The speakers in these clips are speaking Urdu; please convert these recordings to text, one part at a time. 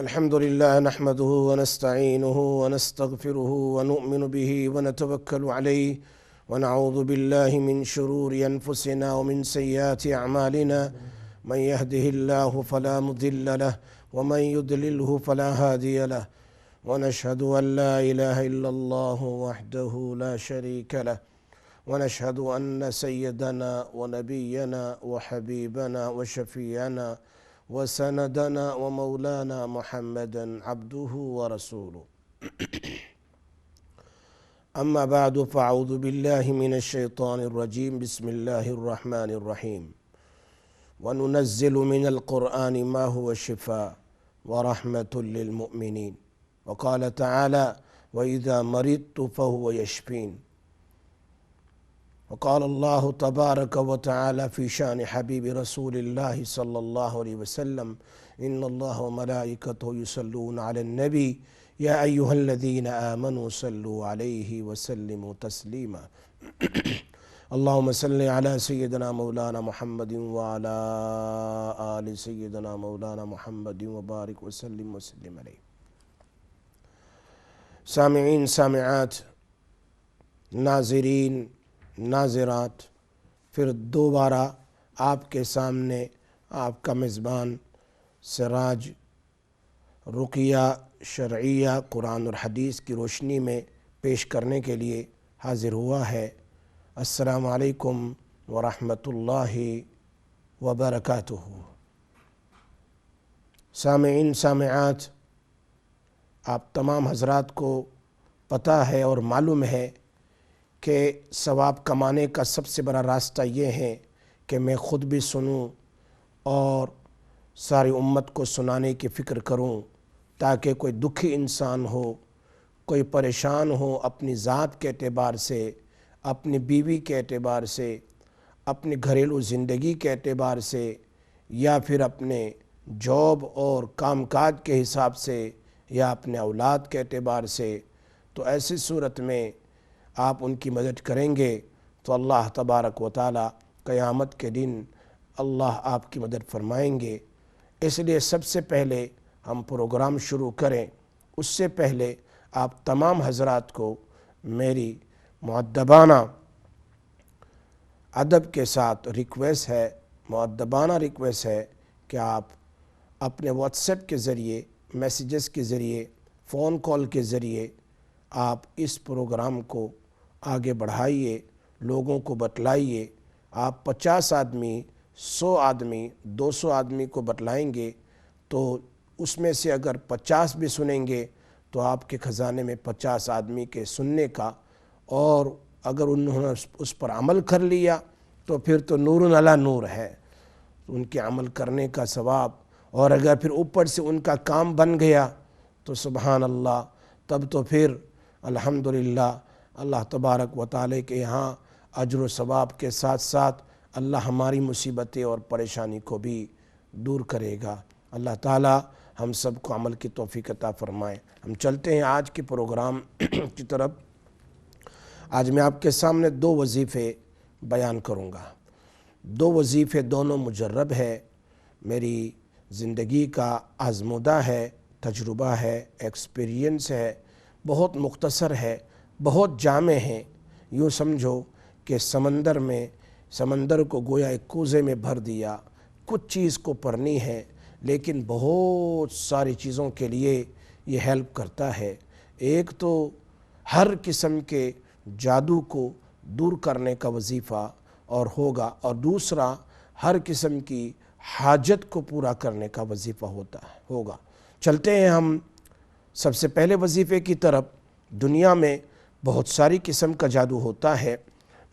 الحمد لله نحمده ونستعينه ونستغفره ونؤمن به ونتوكل عليه ونعوذ بالله من شرور أنفسنا ومن سيئات أعمالنا من يهده الله فلا مضل له ومن يضلله فلا هادي له ونشهد أن لا إله إلا الله وحده لا شريك له ونشهد أن سيدنا ونبينا وحبيبنا وشفيعنا وسندنا ومولانا محمدا عبده ورسوله أما بعد فأعوذ بالله من الشيطان الرجيم بسم الله الرحمن الرحيم وننزل من القرآن ما هو شفاء ورحمة للمؤمنين وقال تعالى وإذا مرضت فهو يشفين وقال الله تبارك وتعالى في شأن حبيب رسول الله صلى الله عليه وسلم إن الله وملائكته يصلون على النبي يا أيها الذين آمنوا صلوا عليه وسلموا تسليما اللهم صل على سيدنا مولانا محمد وعلى آل سيدنا مولانا محمد وبارك وسلم عليه. سامعین سامعات، ناظرین ناظرات، پھر دوبارہ آپ کے سامنے آپ کا میزبان سراج رقیہ شرعیہ قرآن اور حدیث کی روشنی میں پیش کرنے کے لیے حاضر ہوا ہے. السلام علیکم ورحمۃ اللہ وبرکاتہ. سامعین سامعات، آپ تمام حضرات کو پتہ ہے اور معلوم ہے کہ ثواب کمانے کا سب سے بڑا راستہ یہ ہے کہ میں خود بھی سنوں اور ساری امت کو سنانے کی فکر کروں، تاکہ کوئی دکھی انسان ہو، کوئی پریشان ہو اپنی ذات کے اعتبار سے، اپنی بیوی کے اعتبار سے، اپنی گھریلو زندگی کے اعتبار سے، یا پھر اپنے جاب اور کام کاج کے حساب سے، یا اپنے اولاد کے اعتبار سے، تو ایسی صورت میں آپ ان کی مدد کریں گے تو اللہ تبارک و تعالی قیامت کے دن اللہ آپ کی مدد فرمائیں گے. اس لیے سب سے پہلے ہم پروگرام شروع کریں اس سے پہلے آپ تمام حضرات کو میری مؤدبانہ ادب کے ساتھ ریکویسٹ ہے، مؤدبانہ ریکویسٹ ہے کہ آپ اپنے واٹس ایپ کے ذریعے، میسیجز کے ذریعے، فون کال کے ذریعے آپ اس پروگرام کو آگے بڑھائیے، لوگوں کو بتلائیے. آپ 50 آدمی، 100 آدمی، 200 آدمی کو بتلائیں گے تو اس میں سے اگر 50 بھی سنیں گے تو آپ کے خزانے میں 50 آدمی کے سننے کا، اور اگر انہوں نے اس پر عمل کر لیا تو پھر تو نور علی نور ہے، ان کے عمل کرنے کا ثواب. اور اگر پھر اوپر سے ان کا کام بن گیا تو سبحان اللہ، تب تو پھر الحمدللہ اللہ تبارک و تعالی کے یہاں اجر و ثواب کے ساتھ ساتھ اللہ ہماری مصیبتیں اور پریشانی کو بھی دور کرے گا. اللہ تعالی ہم سب کو عمل کی توفیق عطا فرمائے. ہم چلتے ہیں آج کے پروگرام کی طرف. آج میں آپ کے سامنے 2 وظیفے بیان کروں گا. 2 وظیفے دونوں مجرب ہے، میری زندگی کا آزمودہ ہے، تجربہ ہے، ایکسپیرینس ہے، بہت مختصر ہے، بہت جامع ہیں. یوں سمجھو کہ سمندر کو گویا ایک کوزے میں بھر دیا. کچھ چیز کو پڑھنی ہے لیکن بہت ساری چیزوں کے لیے یہ ہیلپ کرتا ہے. ایک تو ہر قسم کے جادو کو دور کرنے کا وظیفہ اور ہوگا، اور دوسرا ہر قسم کی حاجت کو پورا کرنے کا وظیفہ ہوگا. چلتے ہیں ہم سب سے پہلے وظیفے کی طرف. دنیا میں بہت ساری قسم کا جادو ہوتا ہے.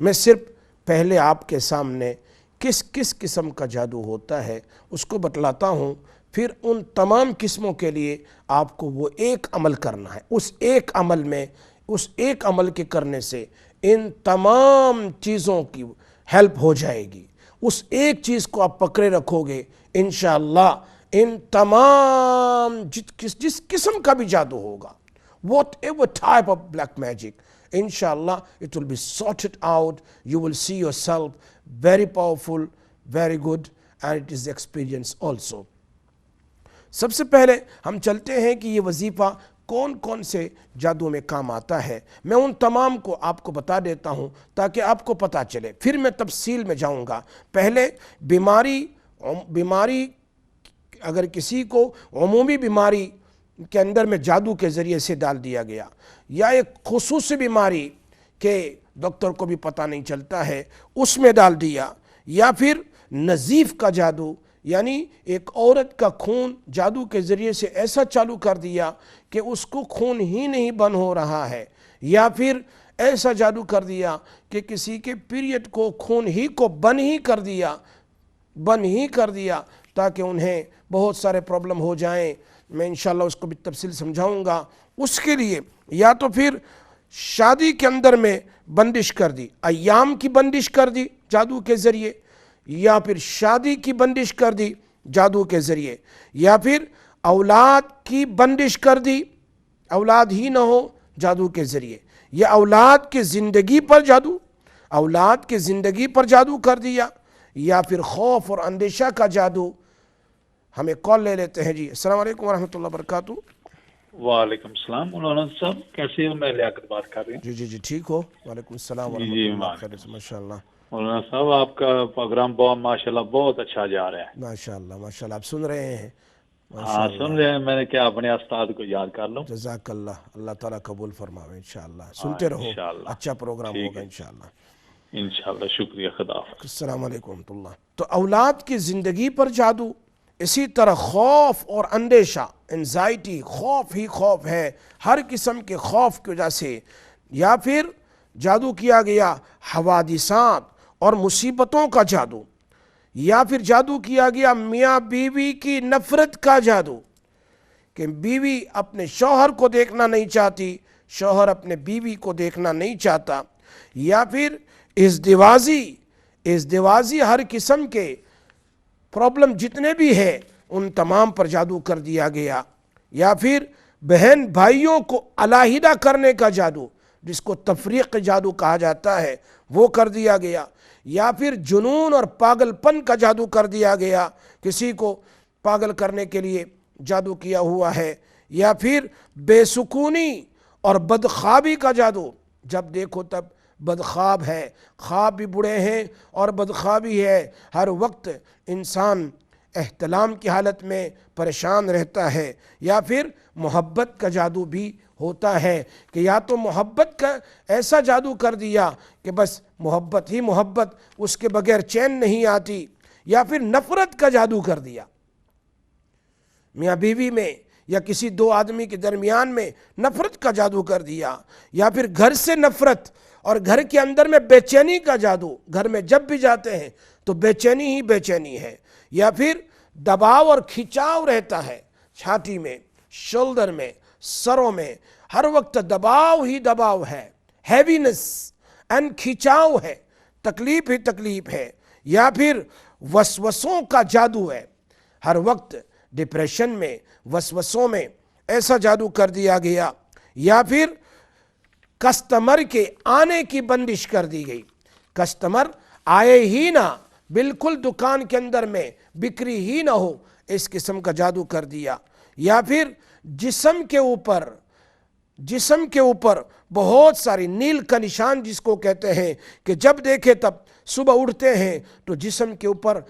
میں صرف پہلے آپ کے سامنے کس قسم کا جادو ہوتا ہے اس کو بتلاتا ہوں، پھر ان تمام قسموں کے لیے آپ کو وہ ایک عمل کرنا ہے. اس ایک عمل کے کرنے سے ان تمام چیزوں کی ہیلپ ہو جائے گی. اس ایک چیز کو آپ پکڑے رکھو گے، انشاءاللہ ان تمام جس قسم کا بھی جادو ہوگا، whatever type of black magic, inshallah it will be sorted out. You will see yourself very powerful, very good, and it is experience also. سب سے پہلے ہم چلتے ہیں کہ یہ وظیفہ کون کون سے جادو میں کام آتا ہے. میں ان تمام کو آپ کو بتا دیتا ہوں تاکہ آپ کو پتہ چلے، پھر میں تفصیل میں جاؤں گا. پہلے بیماری اگر کسی کو عمومی بیماری کے اندر میں جادو کے ذریعے سے ڈال دیا گیا، یا ایک خصوصی بیماری کہ ڈاکٹر کو بھی پتہ نہیں چلتا ہے اس میں ڈال دیا، یا پھر نزیف کا جادو یعنی ایک عورت کا خون جادو کے ذریعے سے ایسا چالو کر دیا کہ اس کو خون ہی نہیں بند ہو رہا ہے، یا پھر ایسا جادو کر دیا کہ کسی کے پیریڈ کو خون ہی کو بند ہی کر دیا تاکہ انہیں بہت سارے پرابلم ہو جائیں. میں انشاءاللہ اس کو بھی تفصیل سمجھاؤں گا. اس کے لیے یا تو پھر شادی کے اندر میں بندش کر دی، ایام کی بندش کر دی جادو کے ذریعے، یا پھر شادی کی بندش کر دی جادو کے ذریعے، یا پھر اولاد کی بندش کر دی، اولاد ہی نہ ہو جادو کے ذریعے، یا اولاد کی زندگی پر جادو کر دیا، یا پھر خوف اور اندیشہ کا جادو. ہمیں کال لے لیتے ہیں. جی السلام علیکم ورحمۃ اللہ وبرکاتہ. وعلیکم السلام مولانا صاحب، کیسے ہو؟ میں لیاقت بات کر رہی ہوں. جی ٹھیک ہو؟ وعلیکم السلام ورحمۃ اللہ. خیر سے ماشاء اللہ. مولانا صاحب آپ کا پروگرام بہت ماشاءاللہ بہت اچھا جا رہا ہے. ماشاء اللہ آپ سن رہے ہیں؟ ہاں سن رہے ہیں. میں نے کیا اپنے استاد کو یاد کر لوں. جزاک اللہ، اللہ تعالیٰ قبول فرماوے. انشاءاللہ سنتے رہو، اچھا پروگرام ہوگا انشاءاللہ. انشاءاللہ شکریہ. خدا حافظ. السلام علیکم ورحمۃ اللہ. تو اولاد کی زندگی پر جادو، اسی طرح خوف اور اندیشہ، انزائٹی، خوف ہی خوف ہے، ہر قسم کے خوف کی وجہ سے، یا پھر جادو کیا گیا حوادثات اور مصیبتوں کا جادو، یا پھر جادو کیا گیا میاں بیوی کی نفرت کا جادو کہ بیوی اپنے شوہر کو دیکھنا نہیں چاہتی، شوہر اپنے بیوی کو دیکھنا نہیں چاہتا، یا پھر ازدواجی ہر قسم کے پرابلم جتنے بھی ہیں ان تمام پر جادو کر دیا گیا، یا پھر بہن بھائیوں کو علیحدہ کرنے کا جادو جس کو تفریق جادو کہا جاتا ہے وہ کر دیا گیا، یا پھر جنون اور پاگل پن کا جادو کر دیا گیا، کسی کو پاگل کرنے کے لیے جادو کیا ہوا ہے، یا پھر بے سکونی اور بدخوابی کا جادو، جب دیکھو تب بدخواب ہے، خواب بھی برے ہیں اور بدخوابی ہے، ہر وقت انسان احتلام کی حالت میں پریشان رہتا ہے، یا پھر محبت کا جادو بھی ہوتا ہے کہ یا تو محبت کا ایسا جادو کر دیا کہ بس محبت ہی محبت، اس کے بغیر چین نہیں آتی، یا پھر نفرت کا جادو کر دیا، میاں بیوی میں یا کسی دو آدمی کے درمیان میں نفرت کا جادو کر دیا، یا پھر گھر سے نفرت اور گھر کے اندر میں بے چینی کا جادو، گھر میں جب بھی جاتے ہیں تو بے چینی ہی بے چینی ہے، یا پھر دباؤ اور کھچاؤ رہتا ہے، چھاتی میں، شولڈر میں، سروں میں ہر وقت دباؤ ہی دباؤ ہے، ہیوینس اینڈ کھچاؤ ہے، تکلیف ہی تکلیف ہے، یا پھر وسوسوں کا جادو ہے، ہر وقت ڈپریشن میں، وسوسوں میں ایسا جادو کر دیا گیا، یا پھر کسٹمر کے آنے کی بندش کر دی گئی، کسٹمر آئے ہی نہ، بالکل دکان کے اندر میں بکری ہی نہ ہو، اس قسم کا جادو کر دیا، یا پھر جسم کے اوپر بہت ساری نیل کا نشان جس کو کہتے ہیں کہ جب دیکھے تب صبح اٹھتے ہیں تو جسم کے اوپر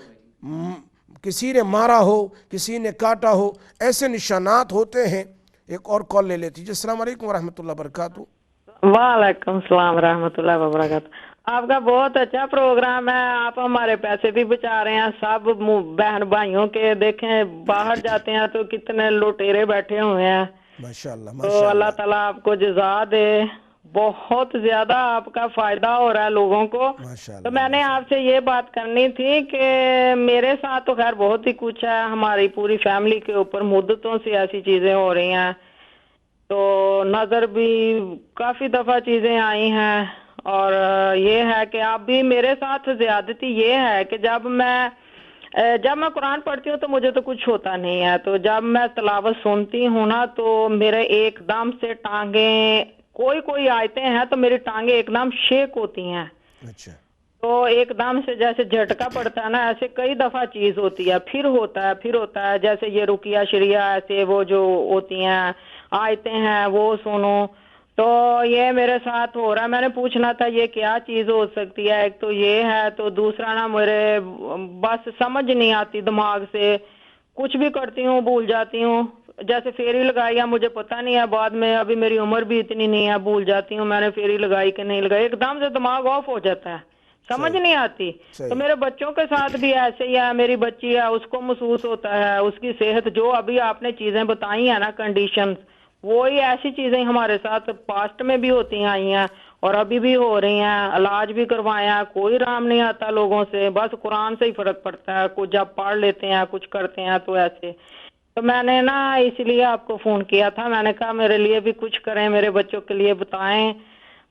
کسی نے مارا ہو، کسی نے کاٹا ہو، ایسے نشانات ہوتے ہیں. ایک اور کال لے لیتی. جی السلام علیکم ورحمۃ اللہ وبرکاتہ. وعلیکم السلام ورحمۃ اللہ وبرکاتہ. آپ کا بہت اچھا پروگرام ہے، آپ ہمارے پیسے بھی بچا رہے ہیں. سب بہن بھائیوں کے دیکھیں باہر جاتے ہیں تو کتنے لوٹیرے بیٹھے ہوئے ہیں. ماشاءاللہ تو اللہ تعالیٰ آپ کو جزا دے. بہت زیادہ آپ کا فائدہ ہو رہا ہے لوگوں کو. تو میں نے آپ سے یہ بات کرنی تھی کہ میرے ساتھ تو خیر بہت ہی کچھ ہے، ہماری پوری فیملی کے اوپر مدتوں سے ایسی چیزیں ہو رہی ہیں، تو نظر بھی کافی دفعہ چیزیں آئی ہیں، اور یہ ہے کہ اب بھی میرے ساتھ زیادتی یہ ہے کہ جب میں قرآن پڑھتی ہوں تو مجھے تو کچھ ہوتا نہیں ہے، تو جب میں تلاوت سنتی ہوں نا تو میرے ایک دم سے ٹانگیں، کوئی آیتیں ہیں تو میری ٹانگیں ایک دم شیک ہوتی ہیں. اچھا. تو ایک دم سے جیسے جھٹکا پڑتا ہے نا، ایسے کئی دفعہ چیز ہوتی ہے، پھر ہوتا ہے جیسے یہ رقیہ شریعہ ایسے وہ جو ہوتی ہیں آیتیں ہیں وہ سنو، تو یہ میرے ساتھ ہو رہا ہے. میں نے پوچھنا تھا یہ کیا چیز ہو سکتی ہے. ایک تو یہ ہے، تو دوسرا نا میرے بس سمجھ نہیں آتی دماغ سے، کچھ بھی کرتی ہوں بھول جاتی ہوں. جیسے فیری لگائی ہے مجھے پتہ نہیں ہے، بعد میں ابھی میری عمر بھی اتنی نہیں ہے، بھول جاتی ہوں میں نے فیری لگائی کہ نہیں لگائی، ایک دم سے دماغ آف ہو جاتا ہے، سمجھ نہیں آتی. تو میرے بچوں کے ساتھ بھی ایسے ہی ہے، میری بچی ہے اس کو محسوس ہوتا ہے، اس کی صحت جو ابھی آپ نے چیزیں بتائی ہیں نا کنڈیشن، وہی ایسی چیزیں ہمارے ساتھ پاسٹ میں بھی ہوتی آئی ہیں اور ابھی بھی ہو رہی ہیں. علاج بھی کروایا، کوئی رام نہیں آتا لوگوں سے، بس قرآن سے ہی فرق پڑتا ہے. کچھ جب پڑھ لیتے ہیں کچھ کرتے ہیں تو ایسے. تو میں نے نا اس لیے آپ کو فون کیا تھا، میں نے کہا میرے لیے بھی کچھ کریں، میرے بچوں کے لیے بتائیں.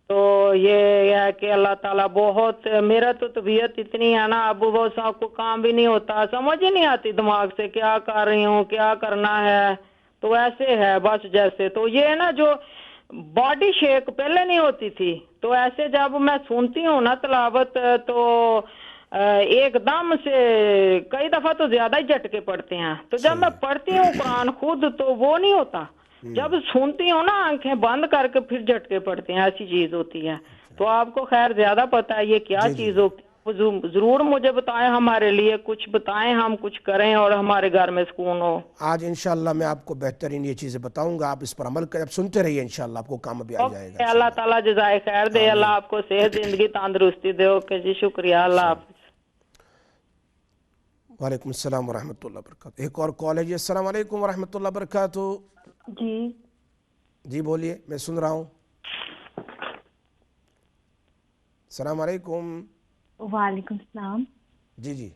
تو یہ ہے کہ اللہ تعالیٰ بہت، میرا تو طبیعت اتنی ہے نا اب وہ سب کو کام بھی نہیں ہوتا، سمجھ ہی نہیں آتی دماغ سے کیا کر رہی ہوں کیا کرنا ہے. تو ایسے ہے بس جیسے، تو یہ نا جو باڈی شیک پہلے نہیں ہوتی تھی، تو ایسے جب میں سنتی ہوں نا تلاوت تو ایک دم سے کئی دفعہ تو زیادہ ہی جھٹکے پڑتے ہیں. تو جب میں پڑھتی ہوں قرآن خود تو وہ نہیں ہوتا، جب سنتی ہوں نا آنکھیں بند کر کے پھر جھٹکے پڑتے ہیں، ایسی چیز ہوتی ہے. تو آپ کو خیر زیادہ پتہ ہے یہ کیا چیز ہو، ضرور مجھے بتائیں، ہمارے لیے کچھ بتائیں، ہم کچھ کریں اور ہمارے گھر میں سکون ہو. آج انشاءاللہ میں آپ کو بہترین یہ چیزیں بتاؤں گا، آپ اس پر عمل کریں، آپ سنتے رہیے، انشاءاللہ آپ کو کام بھی آ جائے گا. اللہ تعالیٰ جزائے خیر دے، اللہ آپ کو صحت زندگی تندرستی دے. اوکے جی، شکریہ، اللہ حافظ. وعلیکم السلام ورحمۃ اللہ وبرکاتہ. ایک اور کال ہے جی. السلام علیکم ورحمۃ اللہ وبرکاتہ. جی بولیے، میں سن رہا ہوں. السلام علیکم. وعلیکم السلام. جی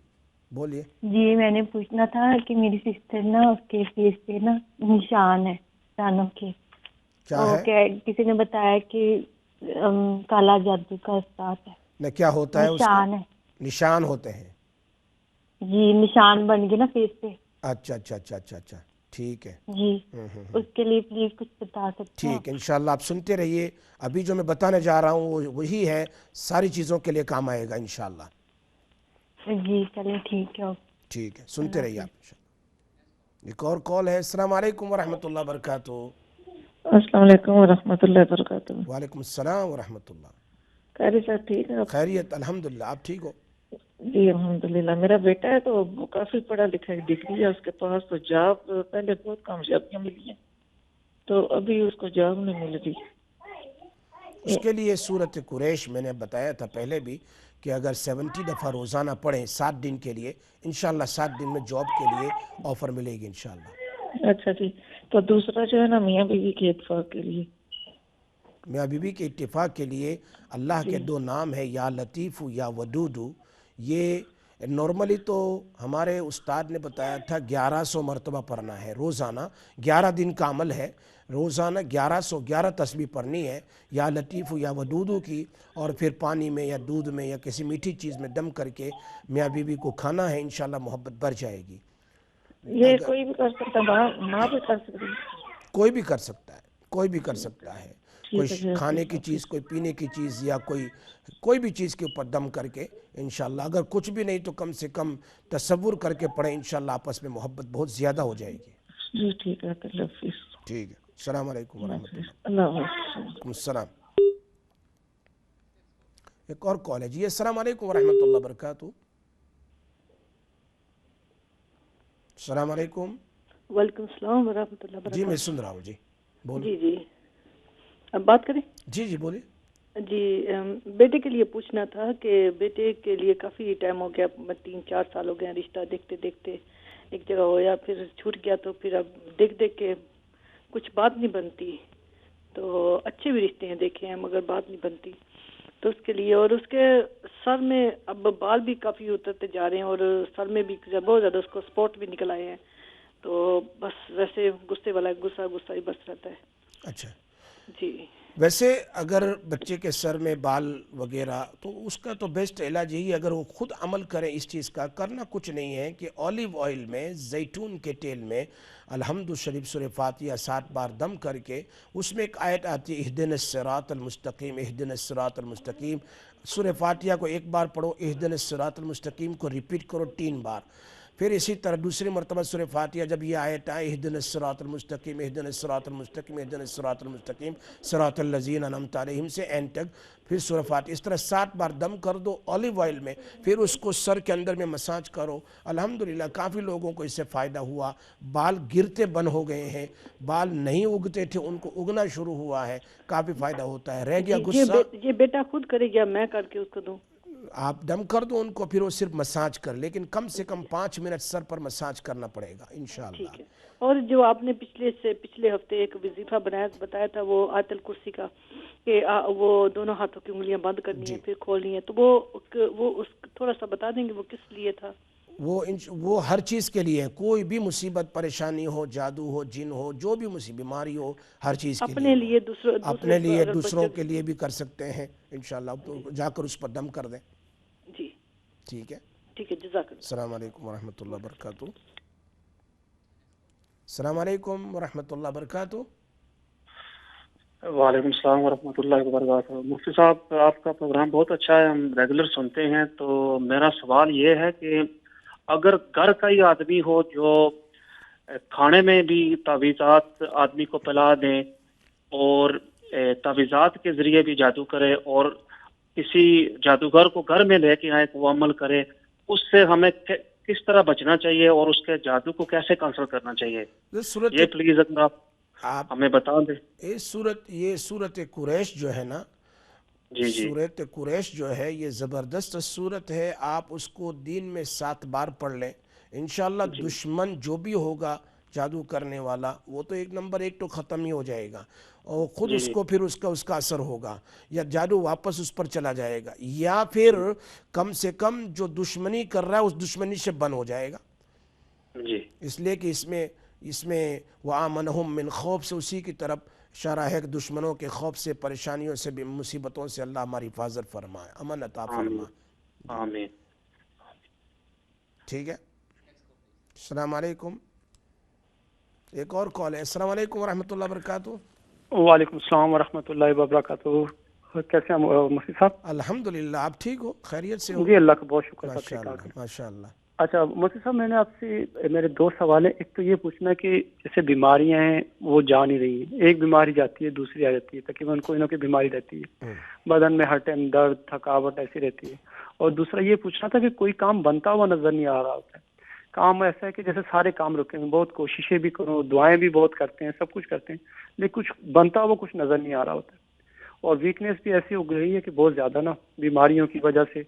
بولیے. جی میں نے پوچھنا تھا کہ میری سسٹر نا اس کے فیس پہ نا نشان ہے دانوں کے، کیا ہے؟ کسی نے بتایا کہ کالا جادو کا اثرات ہے. نہ کیا ہوتا ہے اس کو؟ نشان ہے. نشان ہوتے ہیں. جی نشان بن گئے نا فیس پہ. اچھا ٹھیک ہے. جی اس کے لیے پلیز کچھ بتا سکتے ہیں؟ ٹھیک ہے انشاءاللہ آپ سنتے رہیے. ابھی جو میں بتانے جا رہا ہوں وہی ہے، ساری چیزوں کے لیے کام آئے گا انشاءاللہ. جی چلیں ٹھیک ہے. ٹھیک ہے سنتے رہیے آپ. ایک اور کال ہے. السلام علیکم ورحمۃ اللہ وبرکاتہ. السلام علیکم ورحمۃ اللہ وبرکاتہ. وعلیکم السلام ورحمۃ اللہ. خیریت صاحب ٹھیک ہے؟ خیریت الحمدللہ، آپ ٹھیک ہو؟ جی الحمدللہ. میرا بیٹا ہے تو وہ کافی پڑھا لکھا ہے، ڈگری ہے اس کے پاس، تو جاب پہلے بہت کامیابیاں ملی ہیں تو ابھی اس کو جاب نہیں مل رہی. اس کے لیے سورۃ قریش میں نے بتایا تھا پہلے بھی کہ اگر 70 دفعہ روزانہ پڑھیں 7 دن کے لیے، انشاءاللہ 7 دن میں جاب کے لیے آفر ملے گی انشاءاللہ. اچھا جی. تو دوسرا جو ہے نا میاں بیوی کے اتفاق کے لیے، میاں بیوی کے اتفاق کے لیے اللہ کے 2 نام ہے، یا لطیف یا ودود. یہ نارملی تو ہمارے استاد نے بتایا تھا 1100 مرتبہ پڑھنا ہے روزانہ، 11 دن کا عمل ہے، روزانہ 1111 تسبیح پڑھنی ہے یا لطیف یا ودودو کی، اور پھر پانی میں یا دودھ میں یا کسی میٹھی چیز میں دم کر کے میاں بیوی کو کھانا ہے، انشاءاللہ محبت بڑھ جائے گی. یہ کوئی بھی کر سکتا ہے، ماں بھی کر سکتی ہے؟ کوئی بھی کر سکتا ہے، کوئی بھی کر سکتا ہے. کوئی ٹھیک ہے. کھانے کی چیز، کوئی پینے کی چیز، یا کوئی بھی چیز کے اوپر دم کر کے انشاءاللہ، اگر کچھ بھی نہیں تو کم سے کم تصور کر کے پڑھیں، انشاءاللہ آپس میں محبت بہت زیادہ ہو جائے گی. جی ٹھیک ہے. اللہ حافظ. ٹھیک ہے. السلام علیکم ورحمۃ اللہ. اللہ حافظ. وعلیکم السلام. ایک اور کال ہے جی. السلام علیکم ورحمۃ اللہ وبرکاتہ. السلام علیکم. وعلیکم السلام ورحمۃ اللہ وبرکاتہ. جی میں سن رہا ہوں. جی بولیے. جی اب بات کریں. جی بولیے. جی بیٹے کے لیے پوچھنا تھا کہ بیٹے کے لیے کافی ٹائم ہو گیا، 3-4 سال ہو گئے رشتہ دیکھتے دیکھتے، ایک جگہ ہویا پھر چھوٹ گیا، تو پھر اب دیکھ کے کچھ بات نہیں بنتی. تو اچھے بھی رشتے ہیں دیکھے ہیں مگر بات نہیں بنتی. تو اس کے لیے، اور اس کے سر میں اب بال بھی کافی اترتے جا رہے ہیں اور سر میں بھی بہت زیادہ اس کو سپوٹ بھی نکل آئے ہیں. تو بس ویسے غصے والا غصہ ہی بس رہتا ہے. اچھا جی ویسے اگر بچے کے سر میں بال وغیرہ تو اس کا تو بیسٹ علاج یہی، اگر وہ خود عمل کریں اس چیز کا، کرنا کچھ نہیں ہے کہ اولیو آئل میں، زیتون کے تیل میں الحمد شریف سورہ فاتحہ 7 بار دم کر کے، اس میں ایک آیت آتی ہے اہدنا الصراط المستقیم، اہدنا الصراط المستقیم، سورہ فاتحہ کو 1 بار پڑھو، اہدنا الصراط المستقیم کو ریپیٹ کرو 3 بار، پھر اسی طرح دوسری مرتبہ سورہ فاتحہ جب یہ آیت آئے اہدنا الصراط المستقیم، اہدنا الصراط المستقیم، اہدنا الصراط المستقیم صراط الذین انعمت علیہم سے اینڈ تک، پھر سورہ فاتحہ اس طرح 7 بار دم کر دو اولیو آئل میں، پھر اس کو سر کے اندر میں مساج کرو. الحمدللہ کافی لوگوں کو اس سے فائدہ ہوا، بال گرتے بند ہو گئے ہیں، بال نہیں اگتے تھے ان کو اگنا شروع ہوا ہے، کافی فائدہ ہوتا ہے. رہ گیا غصہ، یہ بیٹا خود کرے یا میں کر کے اس کو دوں؟ آپ دم کر دو ان کو، پھر وہ صرف مساج کر، لیکن کم سے کم 5 منٹ سر پر مساج کرنا پڑے گا انشاءاللہ. ٹھیک ہے. اور جو آپ نے پچھلے ہفتے ایک وظیفہ بتایا تھا وہ آیت الکرسی کا، کہ وہ دونوں ہاتھوں کی انگلیاں بند کرنی ہیں پھر کھولنی ہے، تو وہ اس تھوڑا سا بتا دیں گے وہ کس لیے تھا؟ وہ ہر چیز کے لیے ہے، کوئی بھی مصیبت پریشانی ہو، جادو ہو، جن ہو، جو بھی بیماری ہو، ہر چیز کے اپنے لیے اپنے لیے دوسروں کے لیے بھی کر سکتے ہیں انشاءاللہ. تو جا کر اس پر دم کر دیں. جی ٹھیک ہے، ٹھیک ہے، جزاک اللہ. السلام علیکم ورحمۃ اللہ وبرکاتہ. السلام علیکم ورحمۃ اللہ وبرکاتہ. وعلیکم السلام ورحمۃ اللہ وبرکاتہ. مفتی صاحب آپ کا پروگرام بہت اچھا ہے، ہم ریگولر سنتے ہیں. تو میرا سوال یہ ہے کہ اگر گھر کا ہی آدمی ہو جو کھانے میں بھی تعویذات آدمی کو پلا دیں اور تعویذات کے ذریعے بھی جادو کرے اور کسی جادوگر کو گھر میں لے کے آئے وہ عمل کرے، اس سے ہمیں کس طرح بچنا چاہیے اور اس کے جادو کو کیسے کنسل کرنا چاہیے؟ یہ پلیز اگر آپ ہمیں بتا دیں. یہ سورت قریش جو ہے نا، جی سورت قریش جو ہے یہ زبردست سورت ہے. آپ اس کو دن میں 7 بار پڑھ لیں انشاءاللہ. دشمن جو بھی ہوگا جادو کرنے والا وہ تو 1 نمبر 1 تو ختم ہی ہو جائے گا، اور خود اس کو پھر اس کا اثر ہوگا، یا جادو واپس اس پر چلا جائے گا، یا پھر کم سے کم جو دشمنی کر رہا ہے اس دشمنی سے بند ہو جائے گا. اس لیے کہ اس میں وَآمَنَهُمْ مِنْ خوف سے اسی کی طرف اشارہ ہے کہ دشمنوں کے خوف سے، پریشانیوں سے، مصیبتوں سے اللہ ہماری حفاظت فرمائے، امن عطا فرمائے. آمین. ٹھیک ہے. السلام علیکم. ایک اور کال ہے. السلام علیکم ورحمۃ اللہ وبرکاتہ. وعلیکم السلام ورحمۃ اللہ وبرکاتہ. کیسے ہیں مفتی صاحب؟ الحمدللہ. آپ ٹھیک ہو؟ خیریت سے ہو؟ جی اللہ کا بہت شکر. ماشاء اللہ. اچھا مفتی صاحب، میں نے آپ سے میرے 2 سوال ہیں. ایک تو یہ پوچھنا ہے کہ جیسے بیماریاں ہیں وہ جا نہیں رہی ہیں، ایک بیماری جاتی ہے دوسری آ جاتی ہے، تقریباً کوئی نہ کوئی بیماری رہتی ہے، بدن میں ہر ٹائم درد، تھکاوٹ ایسی رہتی ہے. اور دوسرا یہ پوچھنا تھا کہ کوئی کام بنتا ہوا نظر نہیں آ رہا ہوتا ہے. کام ایسا ہے کہ جیسے سارے کام رکے ہیں، بہت کوششیں بھی کرو، دعائیں بھی بہت کرتے ہیں، سب کچھ کرتے ہیں، لیکن کچھ بنتا ہوا کچھ نظر نہیں آ رہا ہوتا ہے. اور ویکنیس بھی ایسی ہو گئی ہے کہ بہت زیادہ نا بیماریوں کی وجہ سے.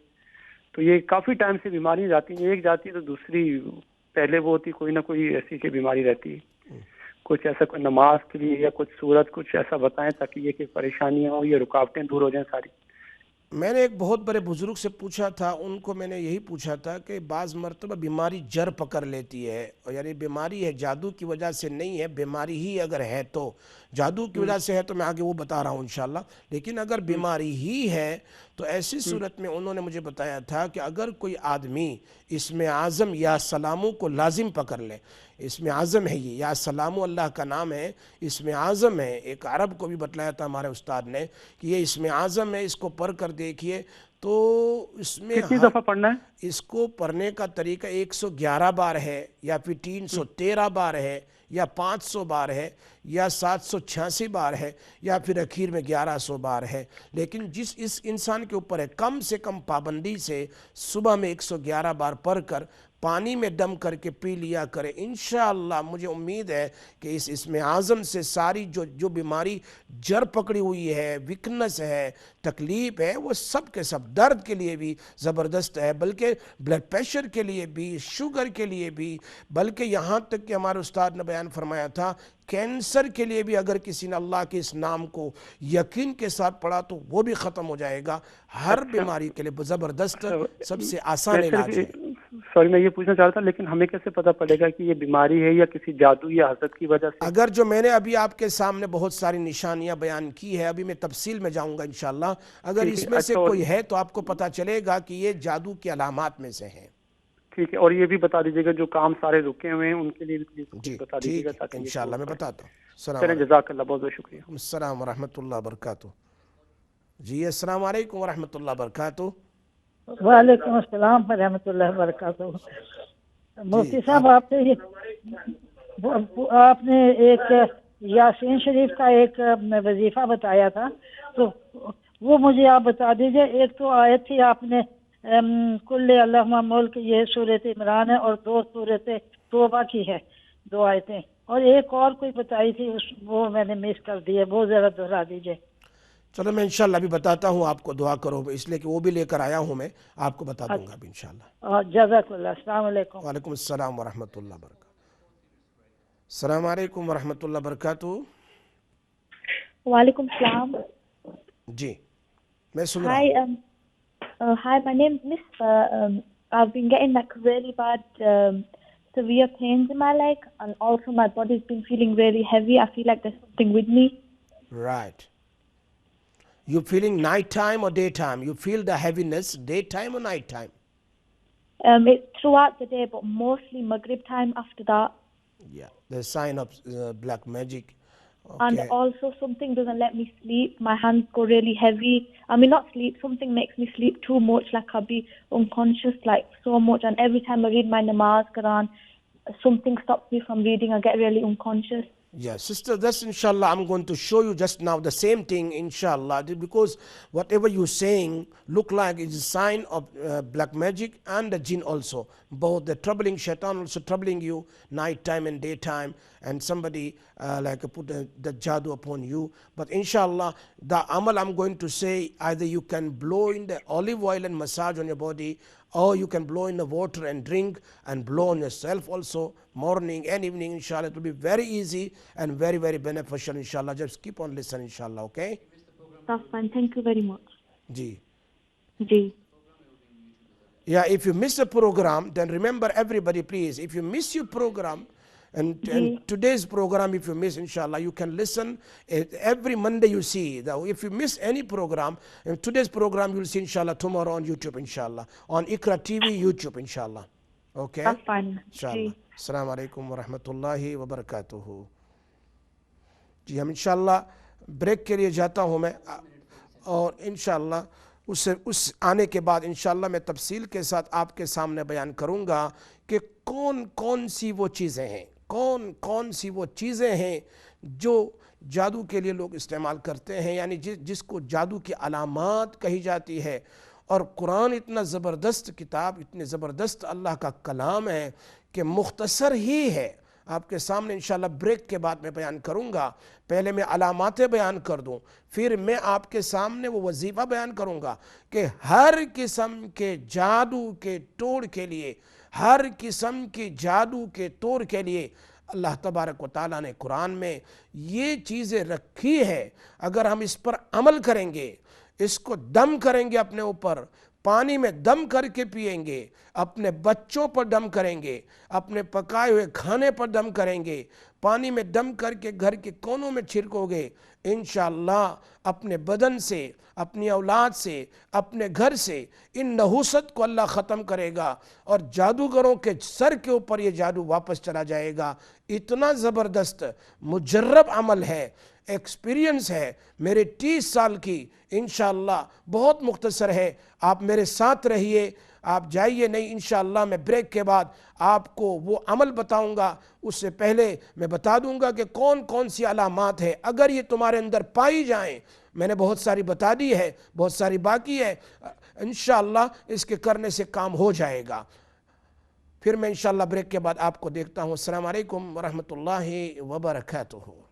تو یہ کافی ٹائم سے بیماریاں جاتی ہیں، ایک جاتی ہے تو دوسری پہلے وہ ہوتی، کوئی نہ کوئی ایسی کہ بیماری رہتی ہے. کچھ ایسا کوئی نماز کے لیے یا کچھ صورت کچھ ایسا بتائیں تاکہ یہ کہ پریشانیاں ہوں، یہ رکاوٹیں دور ہو جائیں ساری. میں نے ایک بہت بڑے بزرگ سے پوچھا تھا، ان کو میں نے یہی پوچھا تھا کہ بعض مرتبہ بیماری جڑ پکڑ لیتی ہے، اور یعنی بیماری ہے جادو کی وجہ سے نہیں ہے، بیماری ہی اگر ہے تو جادو کی وجہ سے ہے تو میں آگے وہ بتا رہا ہوں انشاءاللہ. لیکن اگر بیماری ہی ہے تو ایسی صورت میں انہوں نے مجھے بتایا تھا کہ اگر کوئی آدمی اسم اعظم یا سلامو کو لازم پکڑ لے، اسم اعظم ہے یہ، یا سلامو اللہ کا نام ہے، اسم اعظم ہے. ایک عرب کو بھی بتلایا تھا ہمارے استاد نے کہ یہ اسم اعظم ہے، اس کو پڑھ کر دیکھیے. تو اس میں کتنی دفعہ پڑھنا ہے؟ اس کو پڑھنے کا طریقہ 111 بار ہے، یا پھر 313 بار ہے، یا 500 بار ہے، یا 786 بار ہے، یا پھر اخیر میں 1100 بار ہے. لیکن اس انسان کے اوپر ہے، کم سے کم پابندی سے صبح میں 111 بار پڑھ کر پانی میں دم کر کے پی لیا کرے. انشاءاللہ مجھے امید ہے کہ اس اسم اعظم سے ساری جو بیماری جڑ پکڑی ہوئی ہے، ویکنس ہے، تکلیف ہے، وہ سب کے سب، درد کے لیے بھی زبردست ہے، بلکہ بلڈ پریشر کے لیے بھی، شوگر کے لیے بھی، بلکہ یہاں تک کہ ہمارے استاد نے بیان فرمایا تھا کینسر کے لیے بھی اگر کسی نے اللہ کے اس نام کو یقین کے ساتھ پڑھا تو وہ بھی ختم ہو جائے گا. ہر بیماری کے لیے زبردست، سب سے آسان علاج ہے. سوری میں یہ پوچھنا چاہ رہا تھا لیکن ہمیں کیسے پتہ پڑے گا کہ یہ بیماری ہے یا کسی جادو یا حسد کی وجہ سے؟ اگر جو میں نے ابھی آپ کے سامنے بہت ساری نشانیاں بیان کی ہے، ابھی میں تفصیل میں جاؤں گا انشاءاللہ، اگر اس میں سے کوئی ہے تو آپ کو پتہ چلے گا کہ یہ جادو کی علامات میں سے ہیں۔ ٹھیک ہے، اور یہ بھی بتا دیجیے گا جو کام سارے رکے ہوئے ہیں ان کے لیے بھی پلیز بتا دیجیے گا تاکہ انشاءاللہ میں بتاتا ہوں۔ چلیں، جزاک اللہ، بہت بہت شکریہ۔ السلام ورحمۃ اللہ وبرکاتہ۔ جی السلام علیکم ورحمۃ اللہ وبرکاتہ۔ وعلیکم السلام ورحمۃ اللہ وبرکاتہ۔ مفتی صاحب، آپ نے ایک یاسین شریف کا ایک وظیفہ بتایا تھا، تو وہ مجھے آپ بتا دیجئے۔ ایک تو آیت تھی آپ نے کل اللہم ملک، یہ سورۃ عمران ہے، اور 2 سورۃ توبہ کی ہے، 2 آیتیں، اور ایک اور کوئی بتائی تھی وہ میں نے مس کر دی ہے، وہ ذرا دہرا دیجئے۔ چلو میں انشاءاللہ بھی بتاتا ہوں آپ کو، دعا کرو، اس لیے کہ وہ بھی لے کر آیا ہوں، میں آپ کو بتا دوں گا ابھی انشاءاللہ۔ جزاک اللہ، السلام علیکم۔ وعلیکم السلام ورحمۃ اللہ وبرکاتہ۔ السلام علیکم ورحمۃ اللہ وبرکاتہ۔ وعلیکم السلام۔ جی میں سن رہا ہوں۔ Hi, my name is Misfa. I've been getting like really bad severe pains in my leg, and also my body's been feeling really heavy. I feel like there's something with me. Right. You feeling nighttime or daytime? You feel the heaviness daytime or nighttime? It's throughout the day, but mostly Maghrib time after that. Yeah, the sign of black magic. Okay. And also something doesn't let me sleep. My hands go really heavy. I mean, not sleep, something makes me sleep too much, like I'll be unconscious like so much, and every time I read my namaz, Quran, something stops me from reading. I get really unconscious. Yes, sister, that's inshallah, I'm going to show you just now the same thing inshallah, because whatever you're saying look like it's a sign of black magic and the jinn also. Both the troubling shaitan also troubling you night time and daytime, and somebody like put the jadoo upon you. But inshallah, the amal I'm going to say, either you can blow in the olive oil and massage on your body, or you can blow in the water and drink, and blow on yourself also, morning and evening, inshallah. It will be very easy and very, very beneficial, inshallah. Just keep on listening, inshallah, okay? That's fine. Thank you very much. Ji. Ji. Yeah, if you miss the program, then remember everybody, please, if you miss your program, and today's program, if you miss, inshallah, you can listen every Monday. You see that if you miss any program, today's program you'll see inshallah tomorrow on YouTube, inshallah, on Iqra TV YouTube, inshallah. Okay, that's fine. Inshallah. Assalamu alaikum wa rahmatullahi wa barakatuhu. جی ہم انشاءاللہ بریک کے لیے جاتا ہوں میں، اور انشاءاللہ اس آنے کے بعد انشاءاللہ میں تفصیل کے ساتھ آپ کے سامنے بیان کروں گا کہ کون کون سی وہ چیزیں ہیں، کون کون سی وہ چیزیں ہیں جو جادو کے لیے لوگ استعمال کرتے ہیں، یعنی جس کو جادو کی علامات کہی جاتی ہے۔ اور قرآن اتنا زبردست کتاب، اتنے زبردست اللہ کا کلام ہے کہ مختصر ہی ہے، آپ کے سامنے انشاءاللہ بریک کے بعد میں بیان کروں گا۔ پہلے میں علاماتیں بیان کر دوں، پھر میں آپ کے سامنے وہ وظیفہ بیان کروں گا کہ ہر قسم کے جادو کے توڑ کے لیے، ہر قسم کی جادو کے توڑ کے لیے اللہ تبارک و تعالیٰ نے قرآن میں یہ چیزیں رکھی ہے۔ اگر ہم اس پر عمل کریں گے، اس کو دم کریں گے اپنے اوپر، پانی میں دم کر کے پیئیں گے، اپنے بچوں پر دم کریں گے، اپنے پکائے ہوئے کھانے پر دم کریں گے، پانی میں دم کر کے گھر کے کونوں میں چھڑکو گے، انشاءاللہ اپنے بدن سے، اپنی اولاد سے، اپنے گھر سے ان نحوست کو اللہ ختم کرے گا، اور جادوگروں کے سر کے اوپر یہ جادو واپس چلا جائے گا۔ اتنا زبردست مجرب عمل ہے، ایکسپیرینس ہے میرے 30 سال کی، انشاءاللہ بہت مختصر ہے۔ آپ میرے ساتھ رہیے، آپ جائیے نہیں، انشاءاللہ میں بریک کے بعد آپ کو وہ عمل بتاؤں گا۔ اس سے پہلے میں بتا دوں گا کہ کون کون سی علامات ہیں، اگر یہ تمہارے اندر پائی جائیں، میں نے بہت ساری بتا دی ہے، بہت ساری باقی ہے، انشاءاللہ اس کے کرنے سے کام ہو جائے گا۔ پھر میں انشاءاللہ بریک کے بعد آپ کو دیکھتا ہوں۔ السلام علیکم ورحمۃ اللہ وبرکاتہ۔